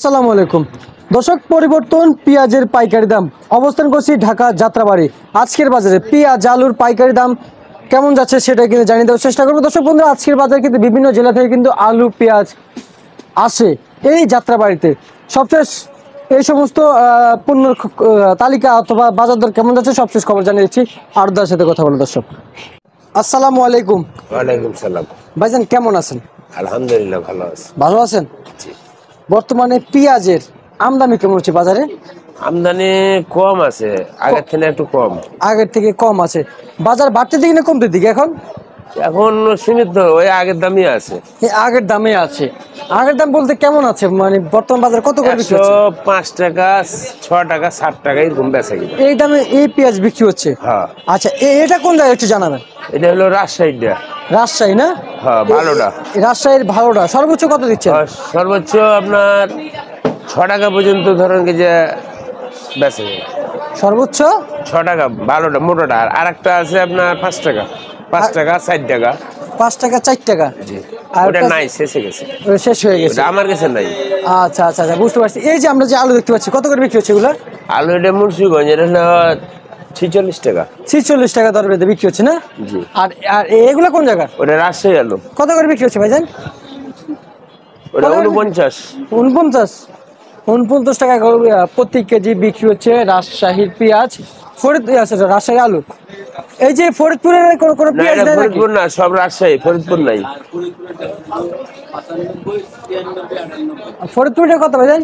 আসসালামু আলাইকুম দর্শক, পরিবর্তন পেঁয়াজের পাইকারি দাম। অবস্থান করছি ঢাকা যাত্রাবাড়ি। আজকের বাজারে পেঁয়াজ আলুর পাইকারি দাম কেমন যাচ্ছে সেটা কিন্তু জানিয়ে দেওয়ার চেষ্টা করবো। দর্শক বন্ধুরা, আজকের বাজারে কিন্তু বিভিন্ন জেলা থেকে কিন্তু আলু পেঁয়াজ আসে এই যাত্রাবাড়িতে। সবশেষ এই সমস্ত পণ্যের তালিকা অথবা বাজার দর কেমন যাচ্ছে সবশেষ খবর জানিয়ে দিচ্ছি আরদার সাথে কথা বলো। দর্শক আসসালামু আলাইকুম। ওয়ালাইকুম সালাম। ভাইজান কেমন আছেন? আলহামদুলিল্লাহ ভালো আছি। ভালো আছেন? বর্তমানে পেঁয়াজের আমদানি কেমন হচ্ছে বাজারে? আমদানি কম আছে, আগের থেকে একটু কম। আগের থেকে কম আছে। বাজার বাড়তে দিকে না কমতে দিকে এখন? এখন সীমিত, ওই আগের দামই আছে। আগের দামে আছে। আগের দাম বলতে কেমন আছে, মানে বর্তমান বাজার কত করে বিক্রি হচ্ছে? 105 টাকা, 6 টাকা, 7 টাকা এরকম বেচা কিনা। এই দামে এই পেঁয়াজ বিক্রি হচ্ছে? হ্যাঁ। আচ্ছা, এটা কোন জায়গায় একটু জানাবেন। এটা হলো রাজশাহীটা। রাজশাহী না? হ্যাঁ, ভালোটা। রাজশাহীর ভালোটা সর্বোচ্চ কত দিচ্ছেন? সর্বোচ্চ আপনার 6 টাকা পর্যন্ত ধরেন কি যে বেচা যায়। সর্বোচ্চ 6 টাকা ভালোটা, মোটাটা। আর আরেকটা আছে আপনার 5 টাকা, 5 টাকা, 4 টাকা। 5 টাকা 4 টাকা। জি, আর ওটা নাই, শেষে গেছে। শেষ হয়ে গেছে। ওটা আমার কাছে নাই। আচ্ছা আচ্ছা আচ্ছা, বুঝতে পারছি। এই যে আমরা যে আলু দেখতে পাচ্ছি কত করে বিক্রি হচ্ছে এগুলো? আলু এটা মুন্সিগঞ্জ, এটা হলো 46 টাকা। 46 টাকা দর বেঁধে বিক্রি হচ্ছে না? জি। আর আর এগুলো কোন জায়গা? ওটা রাজশাহী আলু। কত করে বিক্রি হচ্ছে ভাইজান? ওটা 49। 49 টাকা প্রতি কেজি বিক্রি হচ্ছে রাজশাহীর পেঁয়াজ। রাজশাহী আলু। এই যে ফরিদপুরের কোনো না, পেঁয়াজ এটা নেই নাকি? ফরিদপুর না, সব রাজশাহী, ফরিদপুর নাই। ফরিদপুরে কত ভাইজান?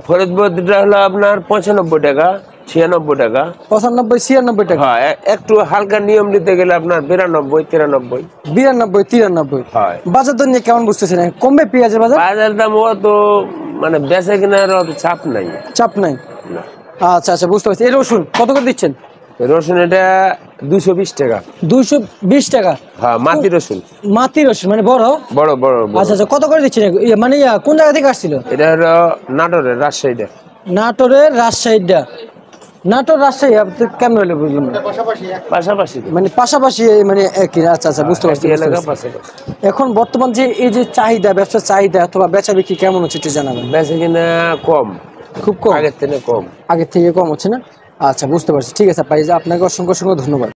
ফরিদপুরটা হলো আপনার 95 টাকা, 96 টাকা। 95 96 টাকা। হ্যাঁ, একটু হালকা নিয়ম নিতে গেলে আপনার 92 93। 92 93। হয়। বাজার দর নিয়ে কেমন বুঝতেছেন? কমবে পেঁয়াজের বাজার? বাজার দাম অত মানে বেচা কেনার অত চাপ নাই। চাপ নাই। না। আচ্ছা আচ্ছা, বুঝতে পারছি। এই রসুন কত করে দিচ্ছেন? রসুন এটা 220 টাকা। 220 টাকা। হ্যাঁ, মাটি রসুন। মাটি রসুন মানে বড়? বড় বড় বড়। আচ্ছা আচ্ছা, কত করে দিচ্ছেন? মানে কোন জায়গা থেকে আসছিল? এটা হলো নাটোরের, রাজশাহীটা। নাটোরের রাজশাহীটা। নাটোর রাজশাহী কেমন হলে বুঝলাম না। পাশাপাশি মানে পাশাপাশি, মানে একই। আচ্ছা আচ্ছা, বুঝতে পারছি। একই এলাকা, পাশাপাশি। এখন বর্তমান যে এই যে চাহিদা, ব্যবসার চাহিদা অথবা বেচা বিক্রি কেমন হচ্ছে একটু জানাবেন। বেচা কিনা কম, খুব কম? আগের থেকে কম। আগের থেকে কম হচ্ছে না? আচ্ছা, বুঝতে পারছি। ঠিক আছে ভাই, আপনাকে অসংখ্য অসংখ্য ধন্যবাদ।